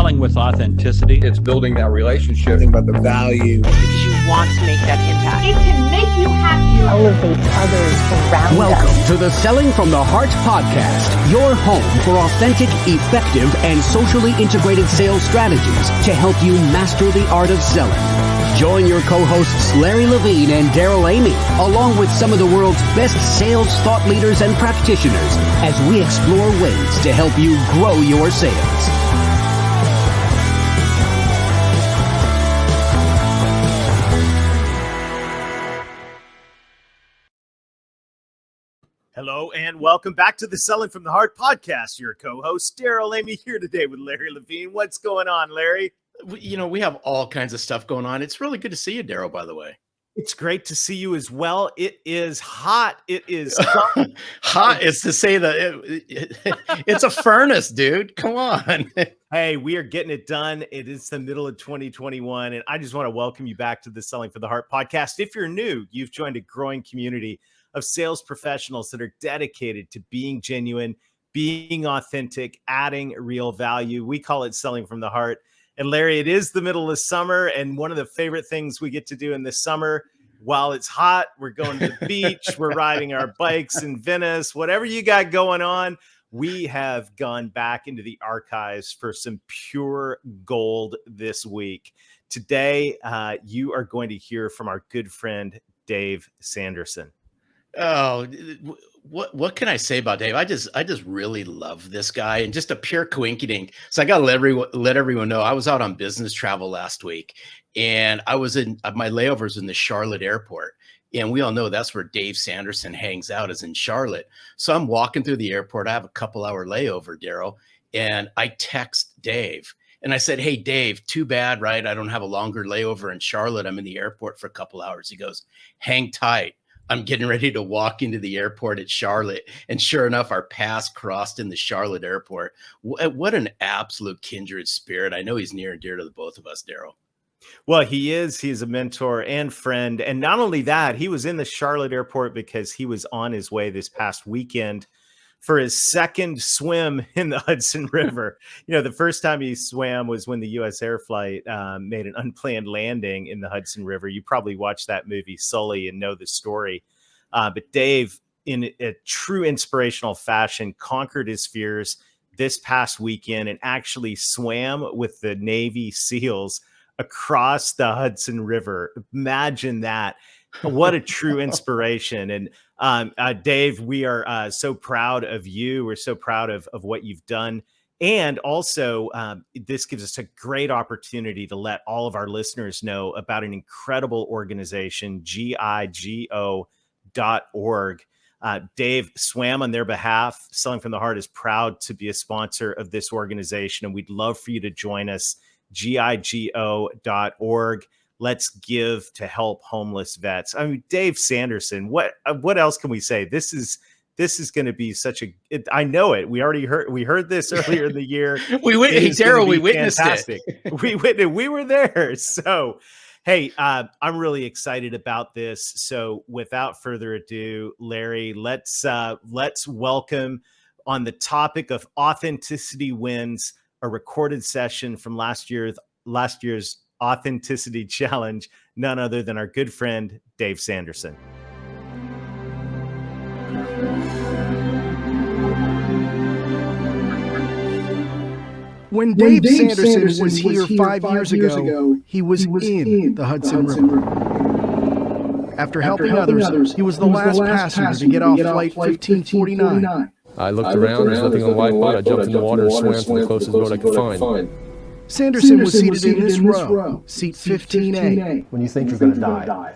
selling with authenticity. It's building that relationship. About the value. Because you want to make that impact. It can make you happy. Elevate others around Welcome us. to the Selling from the Heart podcast, your home for authentic, effective, and socially integrated sales strategies to help you master the art of selling. Join your co-hosts Larry Levine and Daryl Amy, along with some of the world's best sales thought leaders and practitioners, as we explore ways to help you grow your sales. Hello and welcome back to the Selling from the Heart podcast. Your co-host Daryl Amy here today with Larry Levine. What's going on, Larry? You know, we have all kinds of stuff going on. It's really good to see you, Daryl, by the way. It's great to see you as well. It is hot. It is hot is to say that it's a furnace, dude. Come on. Hey, we are getting it done. It is the middle of 2021, and I just want to welcome you back to the Selling for the Heart podcast. If you're new, you've joined a growing community of sales professionals that are dedicated to being genuine, being authentic, adding real value. We call it Selling from the Heart. And Larry, it is the middle of summer, and one of the favorite things we get to do in the summer, while it's hot, we're going to the beach, we're riding our bikes in Venice, whatever you got going on. We have gone back into the archives for some pure gold this week. Today, you are going to hear from our good friend, Dave Sanderson. Oh, what can I say about Dave? I just really love this guy, and just a pure coincidence. So I got to let everyone know I was out on business travel last week, and I was in my layovers in the Charlotte airport, and we all know that's where Dave Sanderson hangs out, is in Charlotte. So I'm walking through the airport. I have a couple-hour layover, Daryl, and I text Dave. And I said, "Hey, Dave, too bad, right? I don't have a longer layover in Charlotte. I'm in the airport for a couple hours." He goes, "Hang tight. I'm getting ready to walk into the airport at Charlotte." And sure enough, our paths crossed in the Charlotte airport. What an absolute kindred spirit. I know he's near and dear to the both of us, Daryl. Well, he is. He's a mentor and friend. And not only that, he was in the Charlotte airport because he was on his way this past weekend for his second swim in the Hudson River. You know, the first time he swam was when the U.S. Air Flight made an unplanned landing in the Hudson River. You probably watched that movie Sully and know the story. But Dave, in a true inspirational fashion, conquered his fears this past weekend and actually swam with the Navy SEALs across the Hudson River. Imagine that. What a true inspiration. And Dave, we are so proud of you. We're so proud of what you've done. And also, this gives us a great opportunity to let all of our listeners know about an incredible organization, gigo.org. Dave swam on their behalf. Selling from the Heart is proud to be a sponsor of this organization, and we'd love for you to join us, gigo.org. Let's give to help homeless vets. I mean, Dave Sanderson, what else can we say? This is going to be such a, I know it. We heard this earlier in the year. We witnessed fantastic. it. We were there. So, hey, I'm really excited about this. So without further ado, Larry, let's welcome, on the topic of authenticity wins, a recorded session from last year's Authenticity Challenge, none other than our good friend, Dave Sanderson. When Dave Sanderson was here 5 years ago, he was in the Hudson River. After helping others, he was the last passenger to get off flight 1549. I looked around, there's nothing on the lifeboat. I jumped in the water and swam to the closest boat I could find. Sanderson was seated in this row, seat 15A. When you think you're going to die,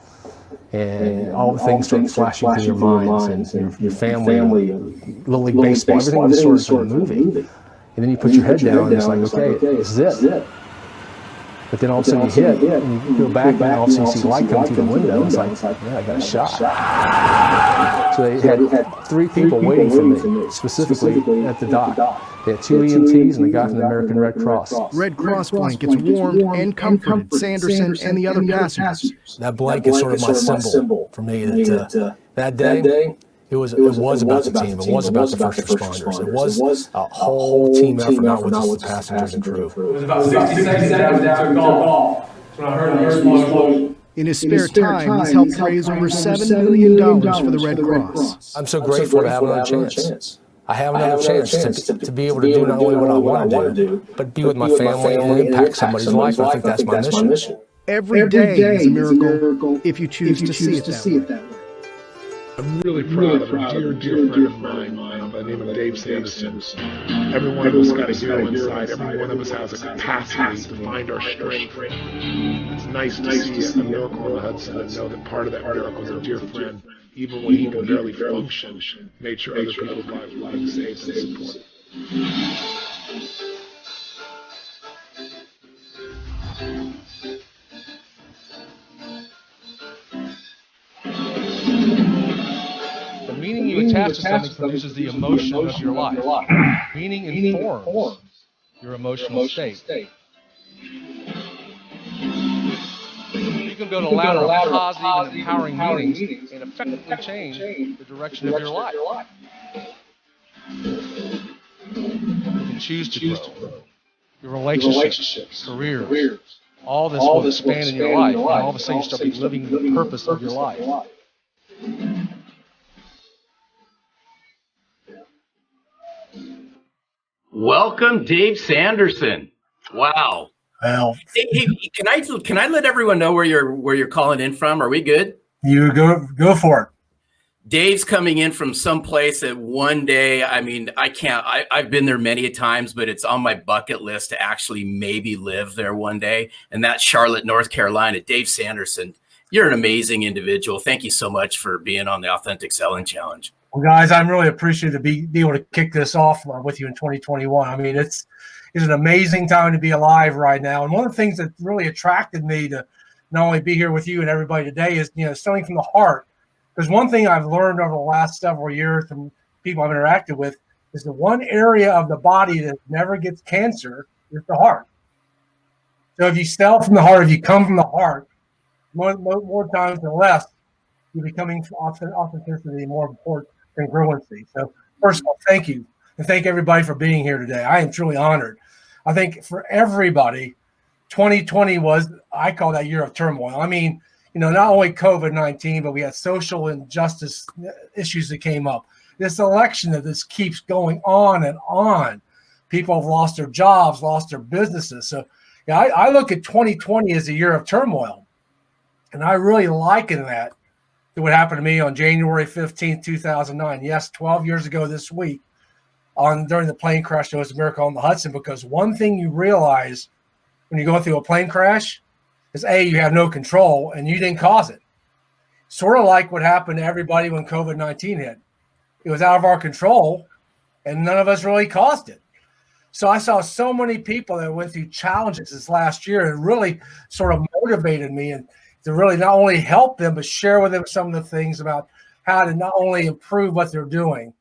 and all the things start flashing through your minds, and your family, Little League Baseball, everything was sort of moving. And then you put your head down, and it's like, okay, this is it. But then all of a sudden you hit, and you go back, and all of a sudden you see light come through the window. It's like, yeah, I got a shot. So they had 3 people waiting for me, specifically at the dock. They had 2 EMTs and the guy from the American Red Cross. Red Cross blankets warmed and comforted Sanderson and the other passengers. That blanket's sort of my symbol for me. That day, It was about the team. It was about the first responders. It was a whole team effort, not with just the passengers and crew. It was about 60 seconds after we took off. That's when I heard the explosion. In his spare time, he's helped raise over $7 million for the Red Cross. I'm so grateful to have another chance. I have another chance to be able to do not only what I want to do, but be with my family and impact somebody's life. I think that's my mission. Every day is a miracle if you choose to see it that way. I'm really proud of a dear friend of mine by the name of Dave Sanderson. Every one of us got a hero inside. Every one of us has a capacity to find our strength. It's nice to see a miracle on the Hudson and know that part of that miracle is a dear friend, even when he can barely function, made sure other people's lives were being saved and supported. Meaning you attach to something produces the emotion of your life. Meaning informs your emotional state. You can build a ladder of positive and empowering meanings and effectively change the direction of your life. You can choose to grow. Your relationships, careers, all this will expand in your life, and all of a sudden you start living the purpose of your life. Welcome, Dave Sanderson. Wow. Well, Hey, can I let everyone know where you're calling in from? Are we good? you go for it. Dave's coming in from someplace that one day, I mean, I've been there many times, but it's on my bucket list to actually maybe live there one day. And that's Charlotte, North Carolina. Dave Sanderson, you're an amazing individual. Thank you so much for being on the Authentic Selling Challenge. Well, guys, I'm really appreciative to be able to kick this off with you in 2021. I mean, it's an amazing time to be alive right now. And one of the things that really attracted me to not only be here with you and everybody today is, selling from the heart. Because one thing I've learned over the last several years from people I've interacted with is the one area of the body that never gets cancer is the heart. So if you sell from the heart, if you come from the heart, more times than less, you're becoming authenticity more important. Congruency. So first of all, thank you. And thank everybody for being here today. I am truly honored. I think for everybody, 2020 was, I call that year of turmoil. I mean, not only COVID-19, but we had social injustice issues that came up. This election that this keeps going on and on. People have lost their jobs, lost their businesses. So I look at 2020 as a year of turmoil. And I really liken that to what happened to me on January 15th, 2009. Yes, 12 years ago this week, during the plane crash, there was a miracle on the Hudson, because one thing you realize when you go through a plane crash is, A, you have no control and you didn't cause it. Sort of like what happened to everybody when COVID-19 hit. It was out of our control and none of us really caused it. So I saw so many people that went through challenges this last year, and really sort of motivated me and to really not only help them, but share with them some of the things about how to not only improve what they're doing,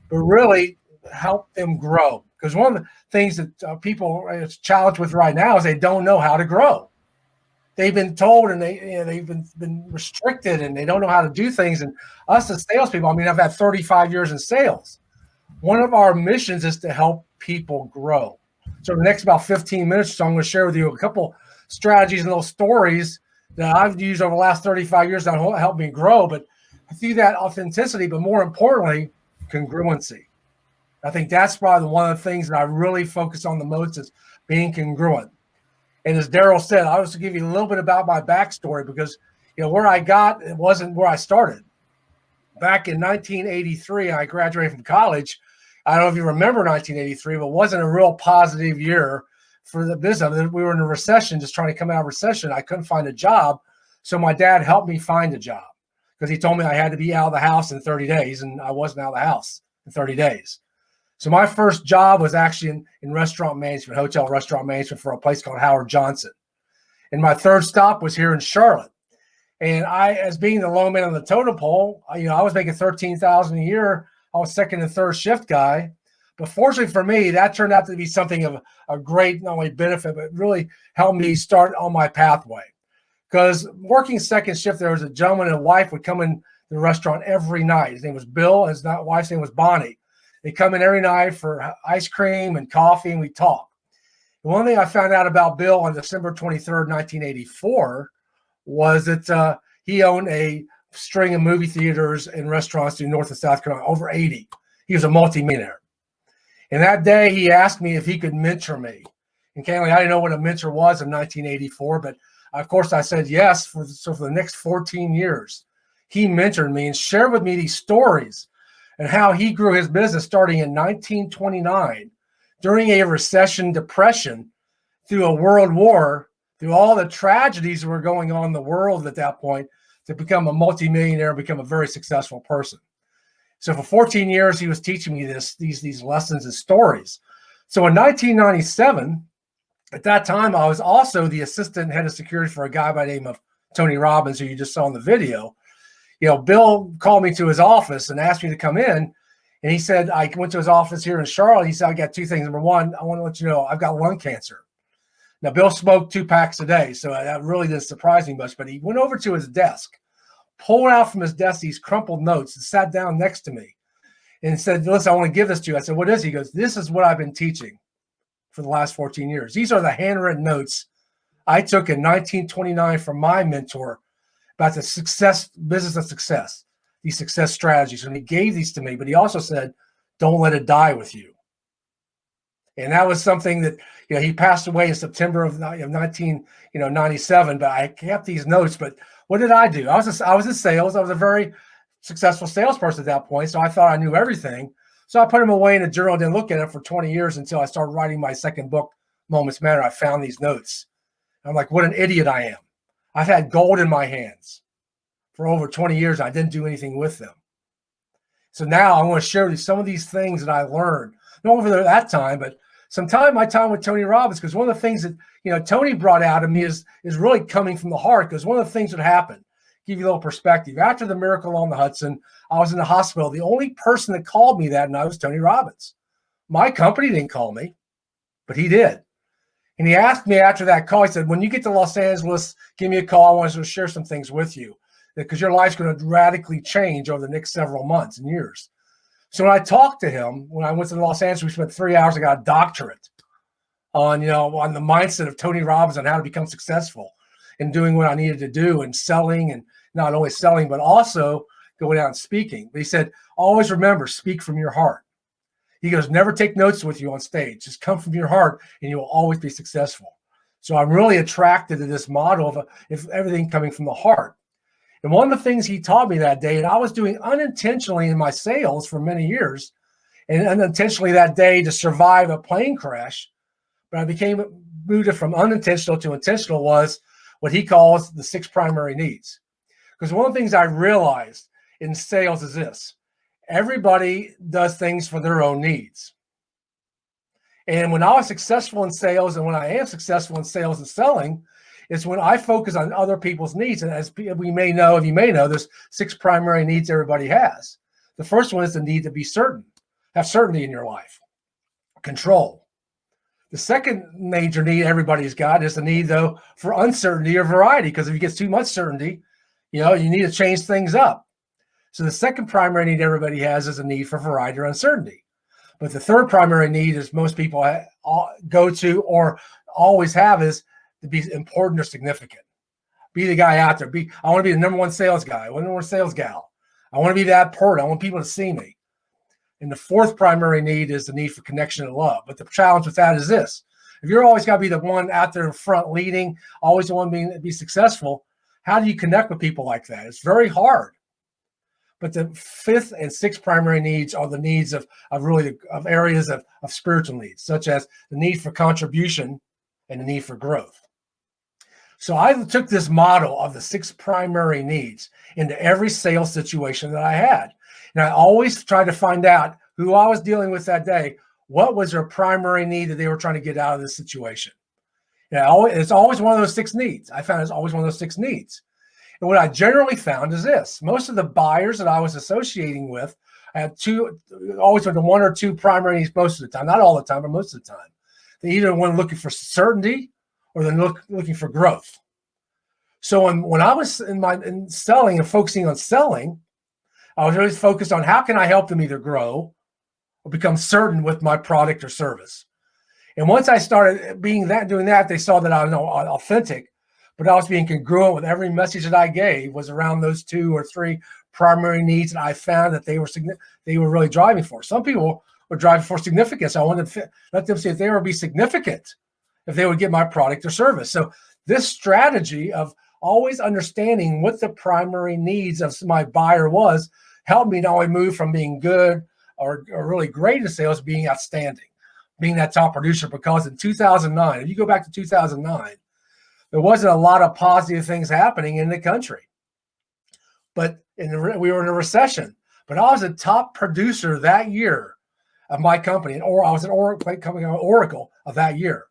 but really help them grow. Because one of the things that people are challenged with right now is they don't know how to grow. They've been told and they've been restricted and they don't know how to do things. And us as salespeople, I mean, I've had 35 years in sales. One of our missions is to help people grow. So the next about 15 minutes or so, I'm going to share with you a couple strategies and little stories that I've used over the last 35 years that helped me grow, but through that authenticity, but more importantly, congruency. I think that's probably one of the things that I really focus on the most is being congruent. And as Daryl said, I was to give you a little bit about my backstory, because where I got, it wasn't where I started. Back in 1983, I graduated from college. I don't know if you remember 1983, but it wasn't a real positive year for the business. We were in a recession, just trying to come out of recession. I couldn't find a job. So my dad helped me find a job, because he told me I had to be out of the house in 30 days, and I wasn't out of the house in 30 days. So my first job was actually in restaurant management, hotel restaurant management, for a place called Howard Johnson. And my third stop was here in Charlotte. And I, as being the low man on the totem pole, I was making $13,000 a year. I was second and third shift guy. But fortunately for me, that turned out to be something of a great, not only benefit, but really helped me start on my pathway. Because working second shift, there was a gentleman and wife would come in the restaurant every night. His name was Bill, and his wife's name was Bonnie. They come in every night for ice cream and coffee, and we talk. And one thing I found out about Bill on December 23rd, 1984, was that he owned a string of movie theaters and restaurants in North and South Carolina, over 80. He was a multimillionaire. And that day, he asked me if he could mentor me. And candidly, I didn't know what a mentor was in 1984, but of course I said yes. So for the next 14 years, he mentored me and shared with me these stories and how he grew his business starting in 1929 during a recession, depression, through a world war, through all the tragedies that were going on in the world at that point, to become a multimillionaire and become a very successful person. So for 14 years, he was teaching me these lessons and stories. So in 1997, at that time, I was also the assistant head of security for a guy by the name of Tony Robbins, who you just saw in the video. Bill called me to his office and asked me to come in. And he said, I went to his office here in Charlotte. He said, I got two things. Number one, I want to let you know I've got lung cancer. Now, Bill smoked 2 packs a day, so that really didn't surprise me much. But he went over to his desk, pulled out from his desk these crumpled notes, and sat down next to me and said, listen, I want to give this to you. I said, what is it? He goes, this is what I've been teaching for the last 14 years. These are the handwritten notes I took in 1929 from my mentor about the business of success, these success strategies. And he gave these to me, but he also said, don't let it die with you. And that was something that, he passed away in September of 1997, but I kept these notes. But what did I do? I was in sales. I was a very successful salesperson at that point. So I thought I knew everything. So I put them away in a journal, didn't look at it for 20 years until I started writing my second book, Moments Matter. I found these notes. I'm like, what an idiot I am. I've had gold in my hands for over 20 years. I didn't do anything with them. So now I want to share with you some of these things that I learned, not over there at that time, but my time with Tony Robbins, because one of the things that, Tony brought out of me is really coming from the heart, because one of the things that happened, give you a little perspective. After the miracle on the Hudson, I was in the hospital. The only person that called me that night was Tony Robbins. My company didn't call me, but he did. And he asked me after that call, he said, when you get to Los Angeles, give me a call. I want to share some things with you, because your life's going to radically change over the next several months and years. So when I talked to him, when I went to Los Angeles, we spent 3 hours. I got a doctorate on the mindset of Tony Robbins on how to become successful and doing what I needed to do and selling, and not only selling, but also going out and speaking. But he said, always remember, speak from your heart. He goes, never take notes with you on stage. Just come from your heart and you will always be successful. So I'm really attracted to this model of everything coming from the heart. And one of the things he taught me that day, and I was doing unintentionally in my sales for many years, and unintentionally that day to survive a plane crash, but I moved from unintentional to intentional, was what he calls the 6 primary needs. Because one of the things I realized in sales is this: everybody does things for their own needs. And when I was successful in sales, and when I am successful in sales and selling, it's when I focus on other people's needs. And as you may know, there's 6 primary needs everybody has. The first one is the need to be certain, have certainty in your life, control. The second major need everybody's got is the need, though, for uncertainty or variety, because if you get too much certainty, you need to change things up. So the second primary need everybody has is a need for variety or uncertainty. But the third primary need is most people go to or always have is to be important or significant. Be the guy out there. I want to be the number one sales guy. I want the number one sales gal. I want to be that person. I want people to see me. And the fourth primary need is the need for connection and love. But the challenge with that is this: if you're always got to be the one out there in front leading, always the one be successful, how do you connect with people like that? It's very hard. But the fifth and sixth primary needs are the needs of areas of spiritual needs, such as the need for contribution and the need for growth. So I took this model of the 6 primary needs into every sales situation that I had. And I always tried to find out who I was dealing with that day, what was their primary need that they were trying to get out of this situation. It's always one of those 6 needs. I found it's always one of those 6 needs. And what I generally found is this: most of the buyers that I was associating with, I had always went to 1 or 2 primary needs most of the time, not all the time, but most of the time. They either went looking for certainty or they're looking for growth. So when I was in selling and focusing on selling, I was always focused on how can I help them either grow or become certain with my product or service. And once I started doing that, they saw that I was authentic, but I was being congruent with every message that I gave was around those 2 or 3 primary needs that I found that they were really driving for. Some people were driving for significance. I wanted to let them see if they would be significant if they would get my product or service. So this strategy of always understanding what the primary needs of my buyer was helped me not only move from being good or really great in sales to being outstanding, being that top producer. Because in 2009, if you go back to 2009, there wasn't a lot of positive things happening in the country. But we were in a recession. But I was a top producer that year of my company, I was an Oracle of that year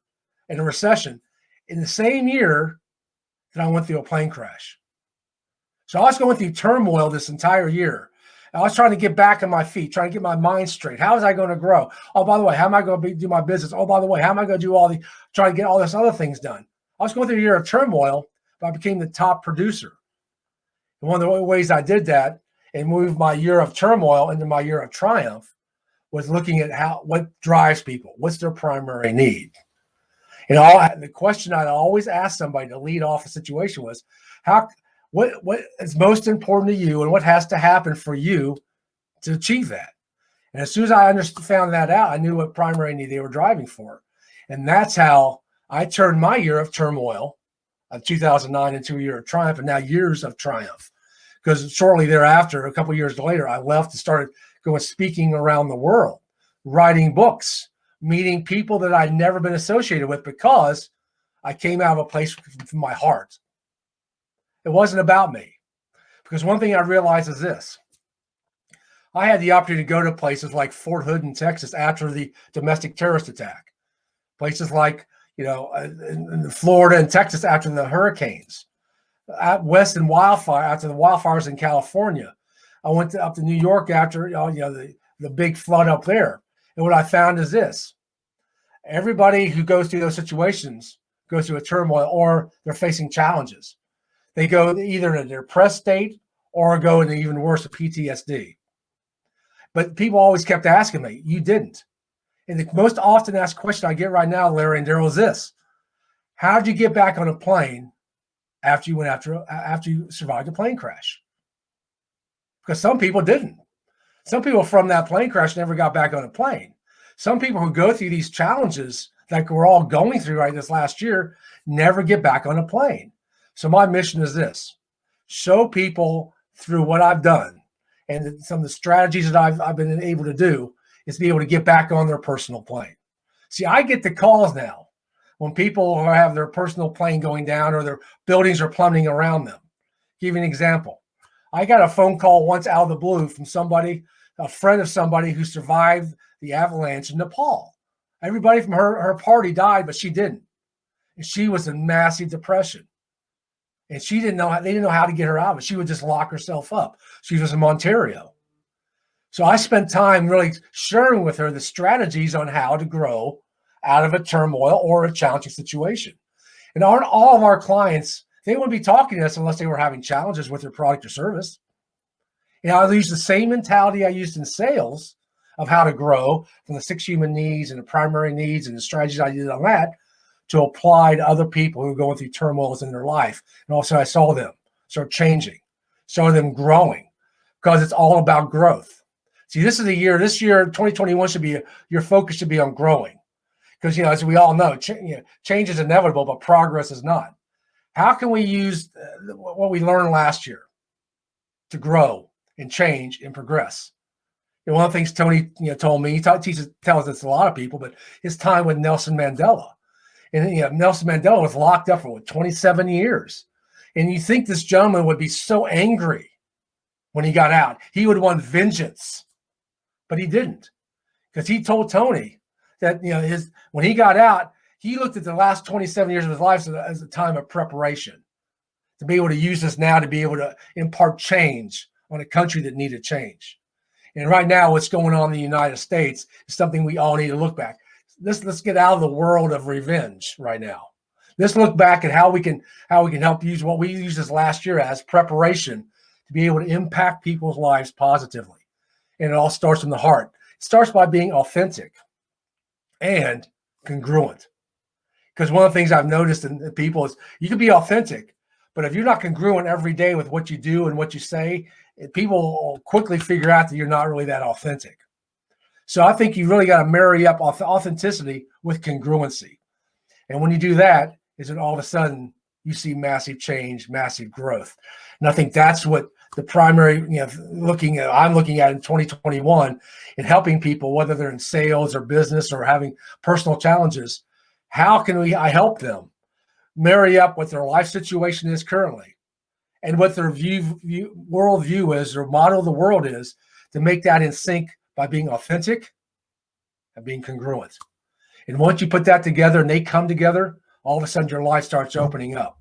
in a recession. In the same year that I went through a plane crash. So I was going through turmoil this entire year. I was trying to get back on my feet, trying to get my mind straight. How was I going to grow? Oh, by the way, how am I going to do my business? Oh, by the way, how am I going to do trying to get all this other things done? I was going through a year of turmoil, but I became the top producer. And one of the ways I did that and moved my year of turmoil into my year of triumph was looking at what drives people. What's their primary need? And the question I always ask somebody to lead off a situation was, what is most important to you and what has to happen for you to achieve that? And as soon as I found that out, I knew what primary need they were driving for. And that's how I turned my year of turmoil of 2009 into a year of triumph, and now years of triumph. Because shortly thereafter, a couple of years later, I left and started going speaking around the world, writing books, meeting people that I'd never been associated with because I came out of a place from my heart. It wasn't about me. Because one thing I realized is this. I had the opportunity to go to places like Fort Hood in Texas after the domestic terrorist attack. Places like, in Florida and Texas after the hurricanes. Out west in after the wildfires in California. I went up to New York after the big flood up there. And what I found is this. Everybody who goes through those situations goes through a turmoil or they're facing challenges. They go either in a depressed state or go into even worse, a PTSD. But people always kept asking me, you didn't. And the most often asked question I get right now, Larry and Daryl, is this. How did you get back on a plane after you survived a plane crash? Because some people didn't. Some people from that plane crash never got back on a plane. Some people who go through these challenges that we're all going through right this last year never get back on a plane. So my mission is this. Show people through what I've done and some of the strategies that I've been able to do is be able to get back on their personal plane. See, I get the calls now when people have their personal plane going down or their buildings are plummeting around them. Give you an example. I got a phone call once out of the blue from somebody, a friend of somebody who survived the avalanche in Nepal. Everybody from her party died, but she didn't. And she was in massive depression. And they didn't know how to get her out of it. She would just lock herself up. She was in Ontario. So I spent time really sharing with her the strategies on how to grow out of a turmoil or a challenging situation. And all of our clients, they wouldn't be talking to us unless they were having challenges with their product or service. I use the same mentality I used in sales of how to grow from the 6 human needs and the primary needs and the strategies I did on that to apply to other people who are going through turmoils in their life. And also I saw them start changing, saw them growing, because it's all about growth. See, this year, 2021 should be, your focus should be on growing. Because, as we all know, change is inevitable, but progress is not. How can we use what we learned last year to grow and change and progress? One of the things Tony told me, he tells this to a lot of people, but his time with Nelson Mandela. And Nelson Mandela was locked up for 27 years. And you think this gentleman would be so angry when he got out. He would want vengeance, but he didn't, because he told Tony that when he got out, he looked at the last 27 years of his life as a time of preparation to be able to use this now to be able to impart change on a country that needed change. And right now, what's going on in the United States is something we all need to look back. Let's get out of the world of revenge right now. Let's look back at how we can help use what we used this last year as preparation to be able to impact people's lives positively. And it all starts from the heart. It starts by being authentic and congruent. Because one of the things I've noticed in people is you can be authentic, but if you're not congruent every day with what you do and what you say, people will quickly figure out that you're not really that authentic. So I think you really got to marry up authenticity with congruency. And when you do that, is that all of a sudden you see massive change, massive growth. And I think that's what the primary, I'm looking at in 2021 in helping people, whether they're in sales or business or having personal challenges. How can I help them marry up what their life situation is currently and what their worldview is or model of the world is to make that in sync by being authentic and being congruent. And once you put that together and they come together, all of a sudden your life starts opening up.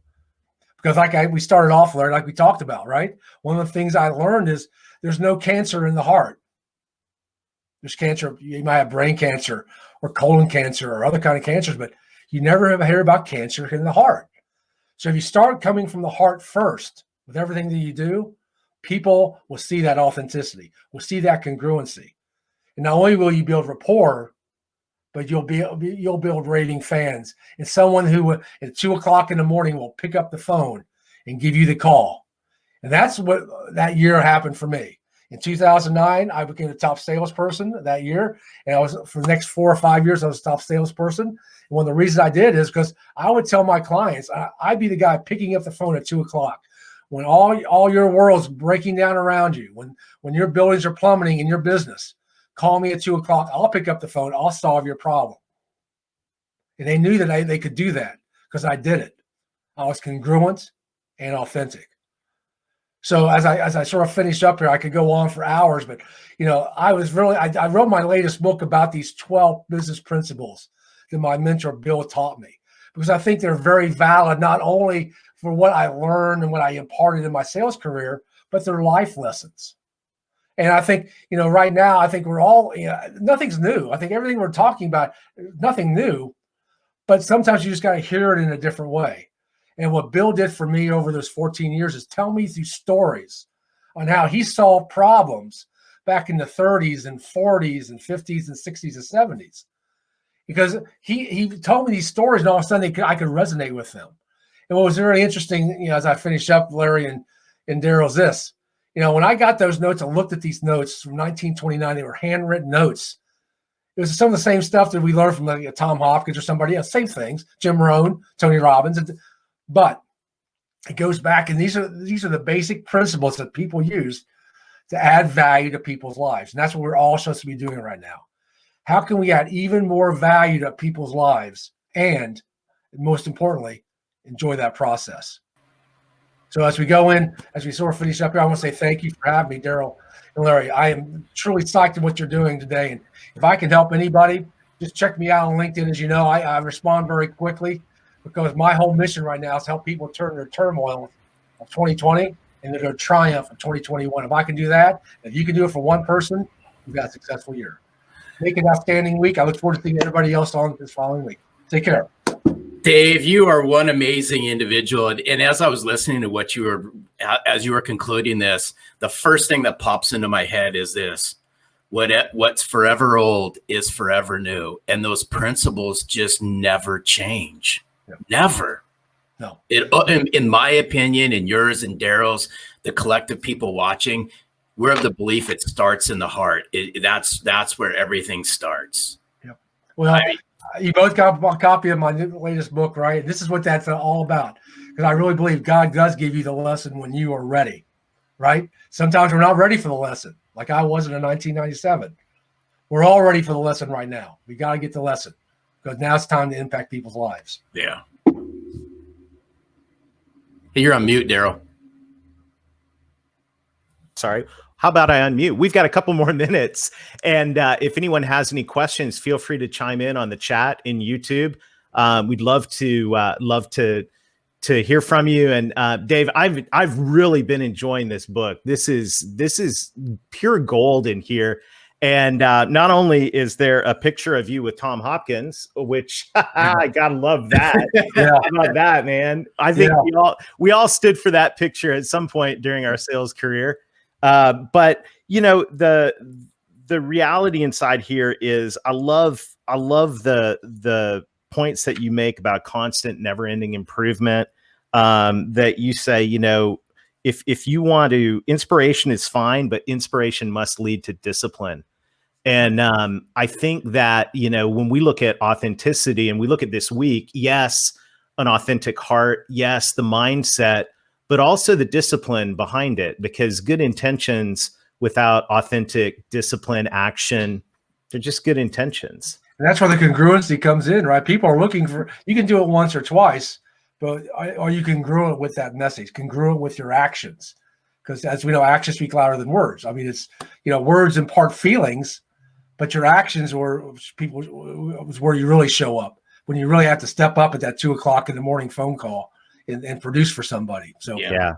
Because we started off, Larry, like we talked about, right? One of the things I learned is there's no cancer in the heart. There's cancer, you might have brain cancer or colon cancer or other kind of cancers, but you never ever hear about cancer in the heart. So if you start coming from the heart first with everything that you do, people will see that authenticity, will see that congruency. And not only will you build rapport, but you'll build raving fans and someone who at 2:00 in the morning will pick up the phone and give you the call. And that's what that year happened for me. In 2009, I became the top salesperson that year. And I was, for the next 4 or 5 years, I was the top salesperson. And one of the reasons I did is because I would tell my clients, I'd be the guy picking up the phone at 2:00 when all your world's breaking down around you, when your buildings are plummeting in your business. Call me at 2:00. I'll pick up the phone. I'll solve your problem. And they knew that they could do that because I did it. I was congruent and authentic. So as I sort of finish up here, I could go on for hours, but I wrote my latest book about these 12 business principles that my mentor Bill taught me, because I think they're very valid, not only for what I learned and what I imparted in my sales career, but they're life lessons. And I think, right now, I think we're all, nothing's new. I think everything we're talking about, nothing new, but sometimes you just got to hear it in a different way. And what Bill did for me over those 14 years is tell me these stories on how he solved problems back in the 30s and 40s and 50s and 60s and 70s. Because he told me these stories and all of a sudden I could resonate with them. And what was very interesting, as I finish up, Larry and Daryl's this. When I got those notes, I looked at these notes from 1929. They were handwritten notes. It was some of the same stuff that we learned from Tom Hopkins or somebody else. Same things, Jim Rohn, Tony Robbins. But it goes back, and these are the basic principles that people use to add value to people's lives. And that's what we're all supposed to be doing right now. How can we add even more value to people's lives and, most importantly, enjoy that process? So as we go in, as we sort of finish up here, I want to say thank you for having me, Daryl and Larry. I am truly psyched at what you're doing today. And if I can help anybody, just check me out on LinkedIn. As you know, I respond very quickly because my whole mission right now is to help people turn their turmoil of 2020 into their triumph of 2021. If I can do that, if you can do it for one person, you've got a successful year. Make it an outstanding week. I look forward to seeing everybody else on this following week. Take care. Dave, you are one amazing individual. And as I was listening to what as you were concluding this, the first thing that pops into my head is this: what's forever old is forever new. And those principles just never change. Yeah. Never. No. In my opinion, and yours and Daryl's, the collective people watching, we're of the belief it starts in the heart. That's where everything starts. Yeah. Well, you both got a copy of my latest book, right? This is what that's all about. Because I really believe God does give you the lesson when you are ready, right? Sometimes we're not ready for the lesson, like I wasn't in 1997. We're all ready for the lesson right now. We got to get the lesson because now it's time to impact people's lives. Yeah. Hey, you're on mute, Daryl. Sorry. How about I unmute? We've got a couple more minutes. And if anyone has any questions, feel free to chime in on the chat in YouTube. We'd love to hear from you. And Dave, I've really been enjoying this book. This is pure gold in here. And not only is there a picture of you with Tom Hopkins, which I gotta love that. Yeah. How about that, man? I think we all stood for that picture at some point during our sales career. But the reality inside here is I love the points that you make about constant, never-ending improvement. That you say, if you want to, inspiration is fine, but inspiration must lead to discipline. And I think that, when we look at authenticity and we look at this week, yes, an authentic heart, yes, the mindset, but also the discipline behind it, because good intentions without authentic discipline, action, they're just good intentions. And that's where the congruency comes in, right? People are looking for, you can do it once or twice, but are you congruent with that message, congruent with your actions? Because as we know, actions speak louder than words. I mean, it's, words impart feelings, but your actions was where you really show up, when you really have to step up at that 2:00 in the morning phone call and produce for somebody. So yeah.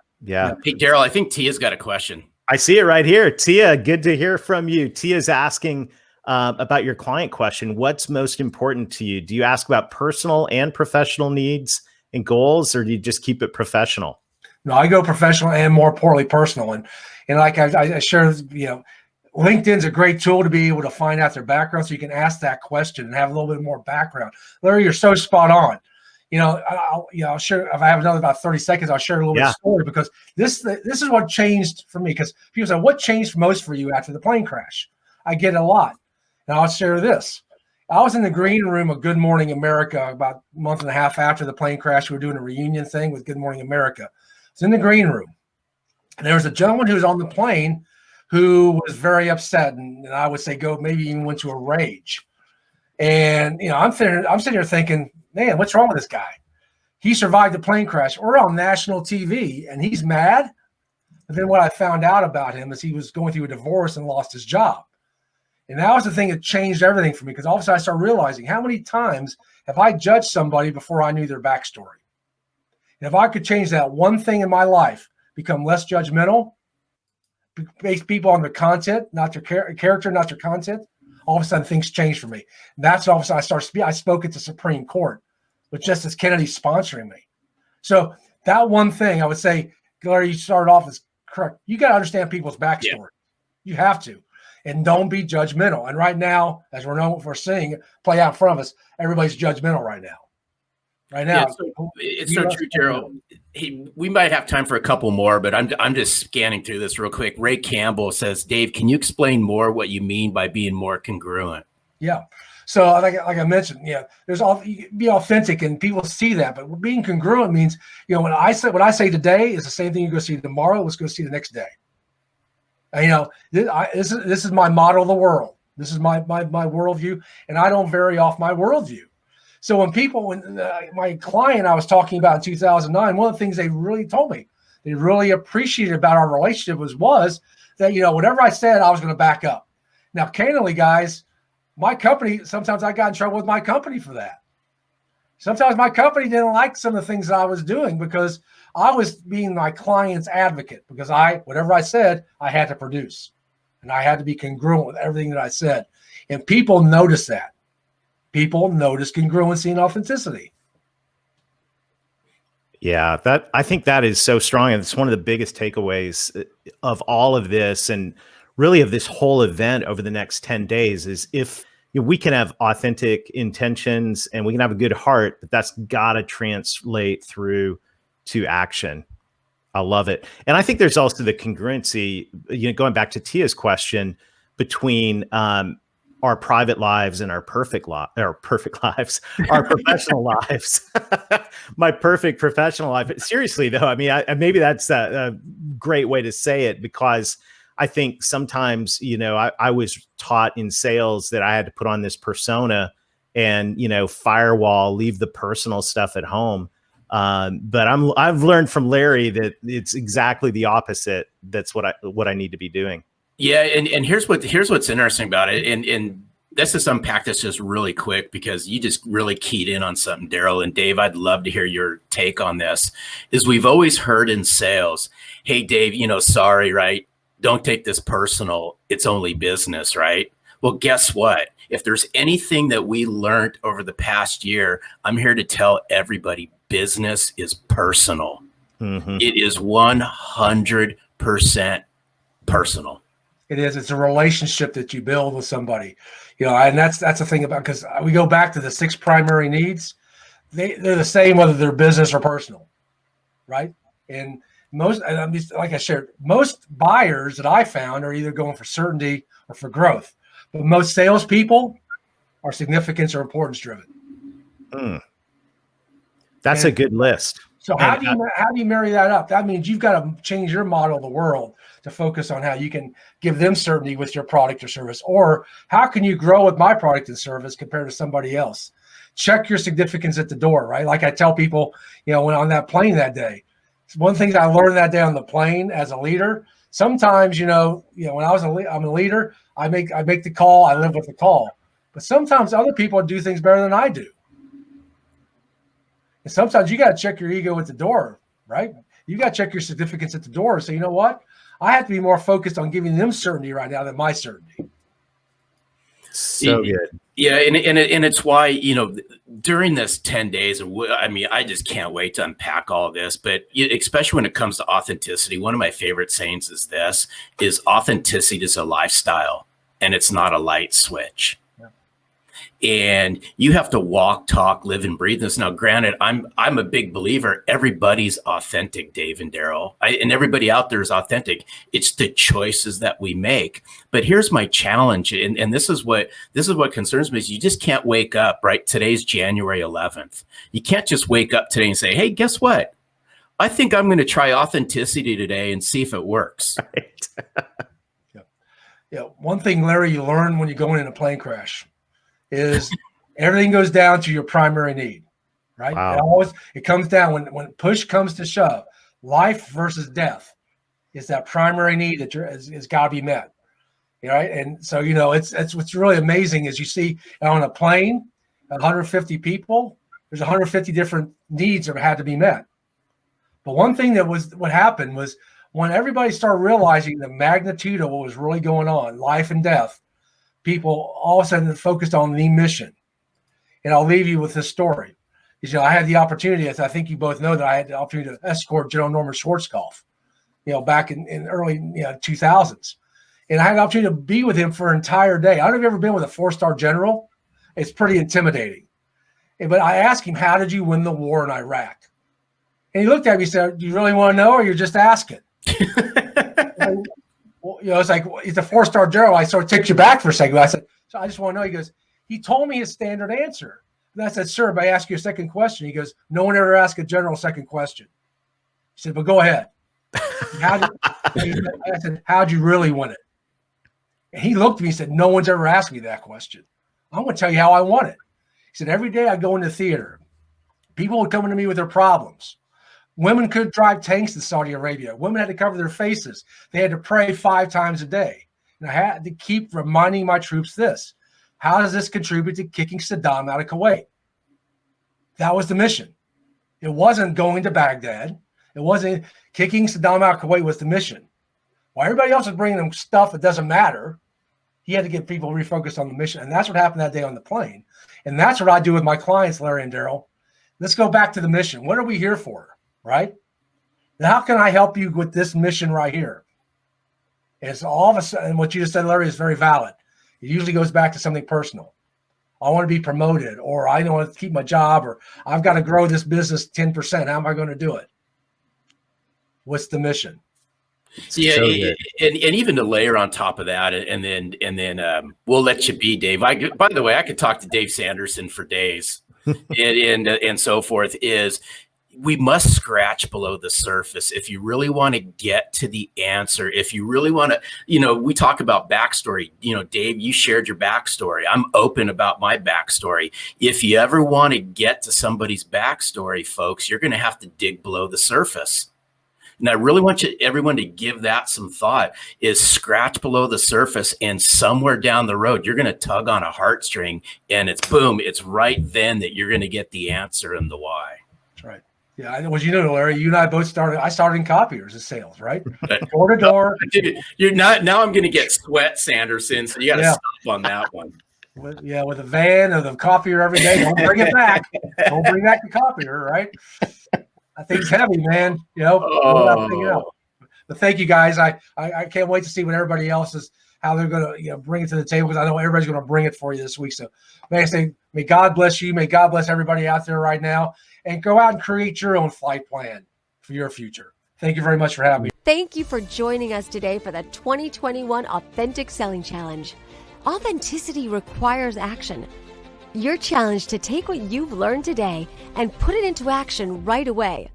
Hey, Daryl, I think Tia's got a question. I see it right here. Tia, good to hear from you. Tia's asking about your client question. What's most important to you? Do you ask about personal and professional needs and goals, or do you just keep it professional? No, I go professional and more importantly personal. And like I share, LinkedIn's a great tool to be able to find out their background, so you can ask that question and have a little bit more background. Larry, you're so spot on. I'll share, if I have another about 30 seconds, I'll share a little bit of story, because this is what changed for me. Because people say, what changed most for you after the plane crash? I get it a lot. And I'll share this. I was in the green room of Good Morning America about a month and a half after the plane crash. We were doing a reunion thing with Good Morning America. I was in the green room, and there was a gentleman who was on the plane who was very upset, and I would say maybe even went to a rage. And I'm sitting here thinking, man, what's wrong with this guy? He survived the plane crash. We're on national TV, and he's mad. But then what I found out about him is he was going through a divorce and lost his job. And that was the thing that changed everything for me, because all of a sudden I started realizing, how many times have I judged somebody before I knew their backstory? And if I could change that one thing in my life, become less judgmental, base people on their content, not their character, not their content, all of a sudden things changed for me. And that's all of a sudden I spoke at the Supreme Court with Justice Kennedy sponsoring me. So that one thing I would say, Larry, you started off as correct. You got to understand people's backstory. Yeah. You have to. And don't be judgmental. And right now, as we're seeing play out in front of us, everybody's judgmental right now. Yeah, it's so true, Daryl. We might have time for a couple more, but I'm just scanning through this real quick. Ray Campbell says, Dave, can you explain more what you mean by being more congruent? Yeah. So like I mentioned, you be authentic, and people see that. But being congruent means, when I say today is the same thing you're going to see tomorrow. Let's go see the next day. And, this is my model of the world. This is my worldview, and I don't vary off my worldview. So when my client I was talking about in 2009, one of the things they really told me, they really appreciated about our relationship was that, whatever I said, I was going to back up. Now, candidly, guys, my company, sometimes I got in trouble with my company for that. Sometimes my company didn't like some of the things that I was doing, because I was being my client's advocate, because whatever I said, I had to produce, and I had to be congruent with everything that I said. And people notice that. People notice congruency and authenticity. Yeah, I think that is so strong. And it's one of the biggest takeaways of all of this, and really of this whole event over the next 10 days, is if we can have authentic intentions and we can have a good heart, but that's got to translate through to action. I love it. And I think there's also the congruency, going back to Tia's question, between our private lives and our perfect lives, our professional lives, my perfect professional life. Seriously though, I mean, maybe that's a great way to say it, because I think sometimes, I was taught in sales that I had to put on this persona and, firewall, leave the personal stuff at home. But I've learned from Larry that it's exactly the opposite. That's what I need to be doing. Yeah, and here's what's interesting about it, and let's just unpack this just really quick, because you just really keyed in on something, Daryl. And Dave, I'd love to hear your take on this. Is we've always heard in sales, hey, Dave, sorry, right? don't take this personal. It's only business, right? Well, guess what? If there's anything that we learned over the past year, I'm here to tell everybody business is personal. Mm-hmm. It is 100% personal. It is. It's a relationship that you build with somebody, and that's the thing about, because we go back to the 6 primary needs. They're the same whether they're business or personal, right? And like I shared, most buyers that I found are either going for certainty or for growth, but most salespeople are significance or importance driven. That's a good list. So how do you marry that up? That means you've got to change your model of the world to focus on how you can give them certainty with your product or service, or how can you grow with my product and service compared to somebody else? Check your significance at the door, right? Like I tell people, when on that plane that day, one thing that I learned that day on the plane as a leader, sometimes, when I'm a leader, I make the call, I live with the call, but sometimes other people do things better than I do. And sometimes you got to check your ego at the door, right? You got to check your significance at the door and say, you know what? I have to be more focused on giving them certainty right now than my certainty. So good. Yeah. And it's why, during this 10 days, I just can't wait to unpack all of this, but especially when it comes to authenticity, one of my favorite sayings is authenticity is a lifestyle and it's not a light switch. And you have to walk, talk, live, and breathe this. Now, granted, I'm a big believer. Everybody's authentic, Dave and Daryl, and everybody out there is authentic. It's the choices that we make. But here's my challenge, and this is what concerns me: is you just can't wake up. Right, today's January 11th. You can't just wake up today and say, "Hey, guess what? I think I'm going to try authenticity today and see if it works." Right. Yeah. One thing, Larry, you learn when you go in a plane crash is everything goes down to your primary need, right? Wow. It comes down when push comes to shove. Life versus death is that primary need that is got to be met, right? And so it's what's really amazing is you see on a plane, 150 people, there's 150 different needs that had to be met. But one thing what happened was when everybody started realizing the magnitude of what was really going on, life and death, people all of a sudden focused on the mission. And I'll leave you with this story. I had the opportunity, as I think you both know, that I had the opportunity to escort General Norman Schwarzkopf, back in early 2000s. And I had the opportunity to be with him for an entire day. I don't know if you've ever been with a 4-star general. It's pretty intimidating. But I asked him, how did you win the war in Iraq? And he looked at me and said, do you really want to know or you're just asking? Well, it's like, he's a 4-star general. I sort of took you back for a second. I said, so I just want to know. He goes, he told me his standard answer. And I said, sir, but I ask you a second question. He goes, no one ever asked a general a second question. He said, but go ahead. I said, how'd you really win it? And he looked at me and said, no one's ever asked me that question. I'm going to tell you how I won it. He said, every day I go into theater, people would come to me with their problems. Women couldn't drive tanks to Saudi Arabia. Women had to cover their faces. They had to pray 5 times a day. And I had to keep reminding my troops this. How does this contribute to kicking Saddam out of Kuwait? That was the mission. It wasn't going to Baghdad. It wasn't kicking Saddam out of Kuwait was the mission. While everybody else was bringing them stuff that doesn't matter, he had to get people refocused on the mission. And that's what happened that day on the plane. And that's what I do with my clients, Larry and Daryl. Let's go back to the mission. What are we here for? Right? And how can I help you with this mission right here? It's all of a sudden, what you just said, Larry, is very valid. It usually goes back to something personal. I want to be promoted, or I don't want to keep my job, or I've got to grow this business 10%. How am I going to do it? What's the mission? Yeah, so and even to layer on top of that, and then we'll let you be, Dave. By the way, I could talk to Dave Sanderson for days, and so forth. Is we must scratch below the surface if you really want to get to the answer. If you really want to, we talk about backstory. Dave, you shared your backstory. I'm open about my backstory. If you ever want to get to somebody's backstory, folks, you're going to have to dig below the surface. And I really want everyone to give that some thought, is scratch below the surface, and somewhere down the road, you're going to tug on a heartstring, and it's boom, it's right then that you're going to get the answer and the why. That's right. Yeah, I know. Well, you know, Larry, you and I both started. I started in copiers as sales, right? Door to door. You're not. Now I'm going to get sweat, Sanderson. So you got to Yeah. stop on that one. With a van or the copier every day. Don't bring it back. Don't bring back the copier, right? That thing's heavy, man. You know, pull that thing out. But thank you guys. I can't wait to see what everybody else is, how they're going to bring it to the table, because I know everybody's going to bring it for you this week. So may I say, may God bless you. May God bless everybody out there right now, and go out and create your own flight plan for your future. Thank you very much for having me. Thank you for joining us today for the 2021 Authentic Selling Challenge. Authenticity requires action. Your challenge to take what you've learned today and put it into action right away.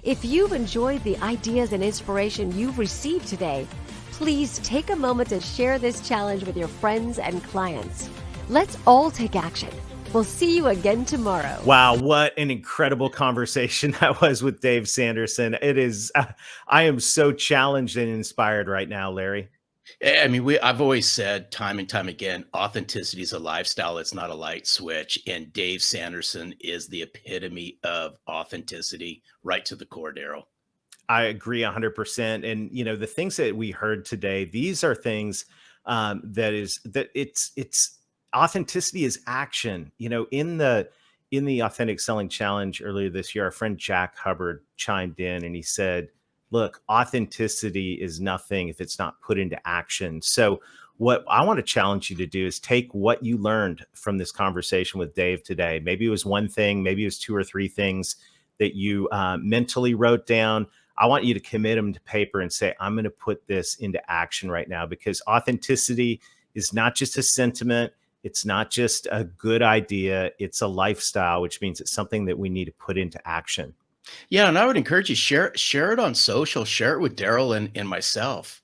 If you've enjoyed the ideas and inspiration you've received today, please take a moment to share this challenge with your friends and clients. Let's all take action. We'll see you again tomorrow. Wow, what an incredible conversation that was with Dave Sanderson. It is, I am so challenged and inspired right now, Larry. I mean, I've always said time and time again, authenticity is a lifestyle. It's not a light switch. And Dave Sanderson is the epitome of authenticity, right to the core, Daryl. I agree 100%. And, the things that we heard today, these are things it's authenticity is action. In the Authentic Selling Challenge earlier this year, our friend Jack Hubbard chimed in and he said, look, authenticity is nothing if it's not put into action. So what I want to challenge you to do is take what you learned from this conversation with Dave today. Maybe it was one thing, maybe it was 2 or 3 things that you mentally wrote down. I want you to commit them to paper and say, I'm going to put this into action right now, because authenticity is not just a sentiment. It's not just a good idea. It's a lifestyle, which means it's something that we need to put into action. Yeah, and I would encourage you, share it on social, share it with Daryl and myself.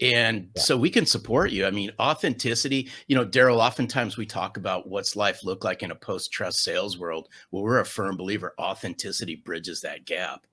And so we can support you. I mean, authenticity, Daryl, oftentimes we talk about what's life look like in a post-trust sales world. Well, we're a firm believer authenticity bridges that gap.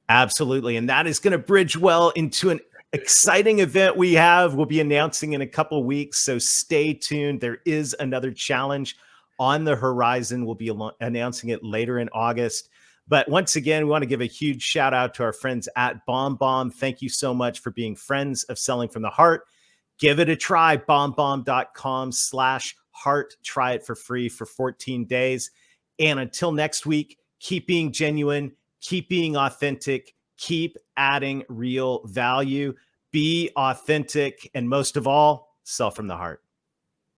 Absolutely. And that is going to bridge well into an exciting event we'll be announcing in a couple of weeks. So stay tuned. There is another challenge on the horizon. We'll be announcing it later in August. But once again, we want to give a huge shout out to our friends at BombBomb. Thank you so much for being friends of Selling from the Heart. Give it a try, bombbomb.com/heart. Try it for free for 14 days. And until next week, keep being genuine, keep being authentic, keep adding real value, be authentic, and most of all, sell from the heart.